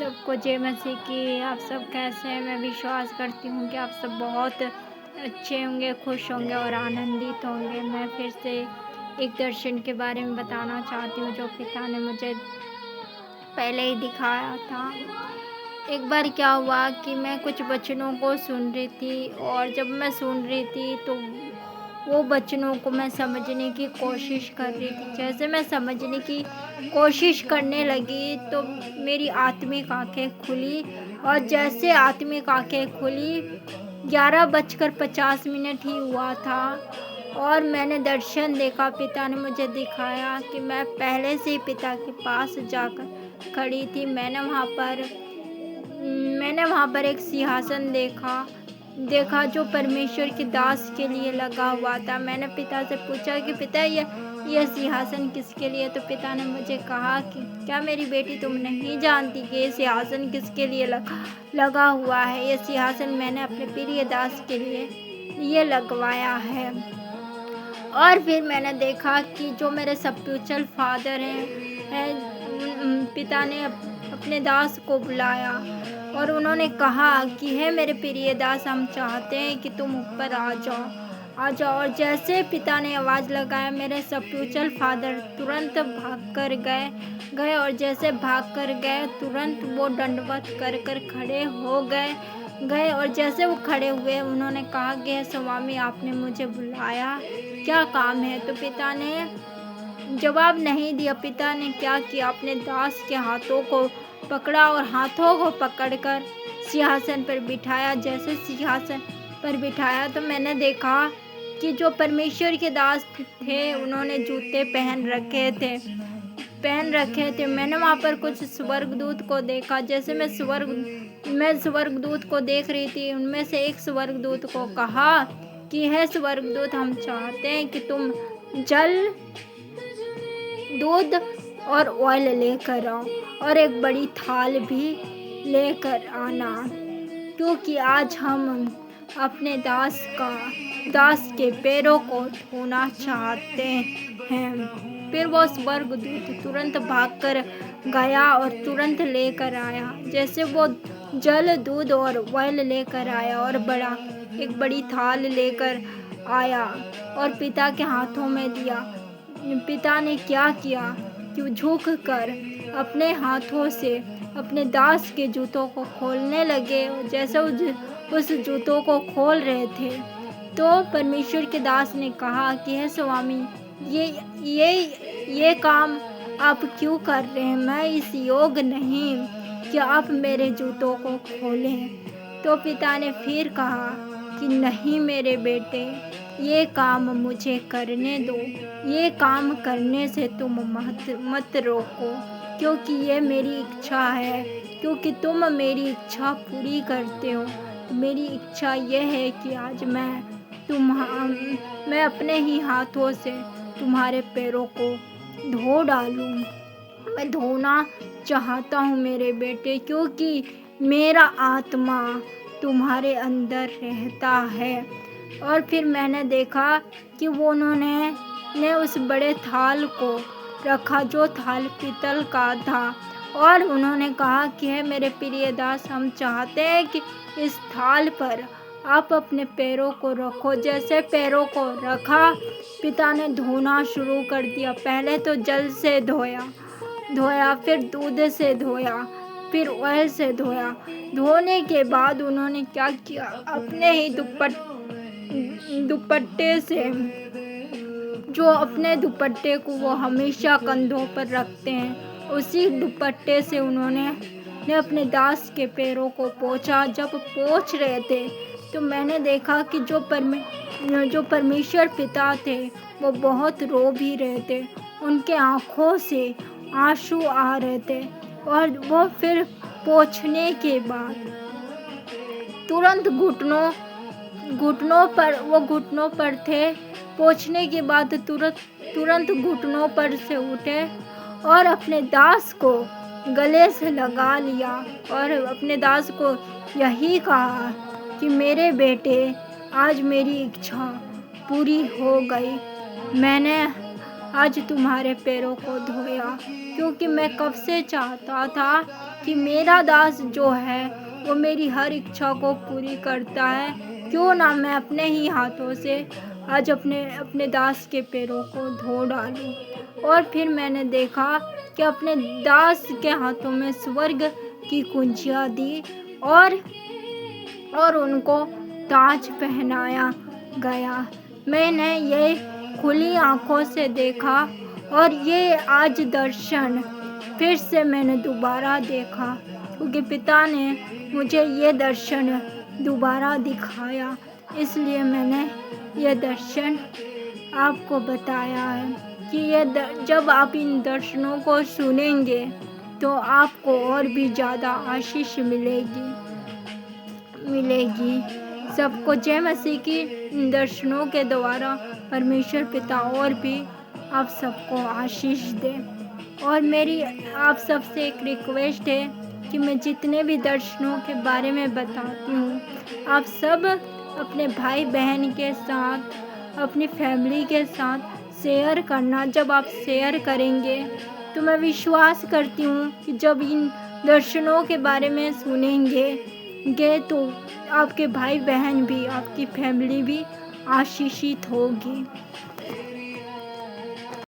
सबको जय मसीह की। आप सब कैसे हैं? मैं विश्वास करती हूँ कि आप सब बहुत अच्छे होंगे, खुश होंगे और आनंदित होंगे। मैं फिर से एक दर्शन के बारे में बताना चाहती हूँ जो पिता ने मुझे पहले ही दिखाया था। एक बार क्या हुआ कि मैं कुछ वचनों को सुन रही थी और जब मैं सुन रही थी तो वो वचनों को मैं समझने की कोशिश कर रही थी। जैसे मैं समझने की कोशिश करने लगी तो मेरी आत्मिक आँखें खुली और जैसे आत्मिक आँखें खुली 11:50 ही हुआ था और मैंने दर्शन देखा। पिता ने मुझे दिखाया कि मैं पहले से ही पिता के पास जाकर खड़ी थी। मैंने वहाँ पर एक सिंहासन देखा जो परमेश्वर के दास के लिए लगा हुआ था। मैंने पिता से पूछा कि पिता ये सिंहासन किसके लिए? तो पिता ने मुझे कहा कि क्या मेरी बेटी तुम नहीं जानती कि ये सिंहासन किसके लिए लगा हुआ है? ये सिंहासन मैंने अपने प्रिय दास के लिए लगवाया है। और फिर मैंने देखा कि जो मेरे स्पिरिचुअल फादर हैं, पिता ने अपने दास को बुलाया और उन्होंने कहा कि हे मेरे प्रिय दास, हम चाहते हैं कि तुम ऊपर आ जाओ। और जैसे पिता ने आवाज़ लगाया मेरे स्पिरिचुअल फादर तुरंत भाग कर गए और जैसे भाग कर गए तुरंत वो दंडवत कर खड़े हो गए और जैसे वो खड़े हुए उन्होंने कहा कि हे स्वामी, आपने मुझे बुलाया, क्या काम है? तो पिता ने जवाब नहीं दिया। पिता ने क्या किया, अपने दास के हाथों को पकड़ा और हाथों को पकड़कर सिंहासन पर बिठाया। जैसे सिंहासन पर बिठाया तो मैंने देखा कि जो परमेश्वर के दास थे उन्होंने जूते पहन रखे थे। मैंने वहाँ पर कुछ स्वर्गदूत को देखा। जैसे मैं स्वर्गदूत को देख रही थी, उनमें से एक स्वर्गदूत को कहा कि हे स्वर्गदूत, हम चाहते हैं कि तुम जल, दूध और ऑयल लेकर आओ और एक बड़ी थाल भी लेकर आना, क्योंकि आज हम अपने दास के पैरों को धोना चाहते हैं। फिर वो स्वर्गदूत तुरंत भागकर गया और तुरंत लेकर आया। जैसे वो जल, दूध और ऑयल लेकर आया और एक बड़ी थाल लेकर आया और पिता के हाथों में दिया। पिता ने क्या किया कि झुक कर अपने हाथों से अपने दास के जूतों को खोलने लगे। जैसे उस जूतों को खोल रहे थे तो परमेश्वर के दास ने कहा कि हे स्वामी, ये काम आप क्यों कर रहे हैं? मैं इस योग्य नहीं कि आप मेरे जूतों को खोलें। तो पिता ने फिर कहा कि नहीं मेरे बेटे, ये काम मुझे करने दो। ये काम करने से तुम मत रोको, क्योंकि ये मेरी इच्छा है, क्योंकि तुम मेरी इच्छा पूरी करते हो। मेरी इच्छा यह है कि आज मैं अपने ही हाथों से तुम्हारे पैरों को धो डालूं। मैं धोना चाहता हूँ मेरे बेटे, क्योंकि मेरा आत्मा तुम्हारे अंदर रहता है। और फिर मैंने देखा कि उन्होंने उस बड़े थाल को रखा जो थाल पीतल का था और उन्होंने कहा कि हे मेरे प्रिय दास, हम चाहते हैं कि इस थाल पर आप अपने पैरों को रखो। जैसे पैरों को रखा, पिता ने धोना शुरू कर दिया। पहले तो जल से धोया, फिर दूध से धोया, फिर ऑयल से धोया। धोने के बाद उन्होंने क्या किया, अपने ही दुपट्टे से, जो अपने दुपट्टे को वो हमेशा कंधों पर रखते हैं, उसी दुपट्टे से उन्होंने अपने दास के पैरों को पोंछा। जब पोंछ रहे थे तो मैंने देखा कि जो परमेश्वर पिता थे वो बहुत रो भी रहे थे। उनके आँखों से आंसू आ रहे थे और वो फिर पोंछने के बाद तुरंत घुटनों पर थे। पोंछने के बाद तुरंत घुटनों पर से उठे और अपने दास को गले से लगा लिया और अपने दास को यही कहा कि मेरे बेटे, आज मेरी इच्छा पूरी हो गई। मैंने आज तुम्हारे पैरों को धोया, क्योंकि मैं कब से चाहता था कि मेरा दास जो है वो मेरी हर इच्छा को पूरी करता है, क्यों ना मैं अपने ही हाथों से आज अपने दास के पैरों को धो डालूं। और फिर मैंने देखा कि अपने दास के हाथों में स्वर्ग की कुंजियाँ दी और उनको ताज पहनाया गया। मैंने ये खुली आँखों से देखा और ये आज दर्शन फिर से मैंने दोबारा देखा, क्योंकि पिता ने मुझे ये दर्शन दोबारा दिखाया, इसलिए मैंने ये दर्शन आपको बताया है कि जब आप इन दर्शनों को सुनेंगे तो आपको और भी ज़्यादा आशीष मिलेगी। सबको जय मसीह की। इन दर्शनों के द्वारा परमेश्वर पिता और भी आप सबको आशीष दे। और मेरी आप सबसे एक रिक्वेस्ट है कि मैं जितने भी दर्शनों के बारे में बताती हूँ, आप सब अपने भाई बहन के साथ, अपनी फैमिली के साथ शेयर करना। जब आप शेयर करेंगे तो मैं विश्वास करती हूँ कि जब इन दर्शनों के बारे में सुनेंगे तो आपके भाई बहन भी, आपकी फैमिली भी आशीषित होगी।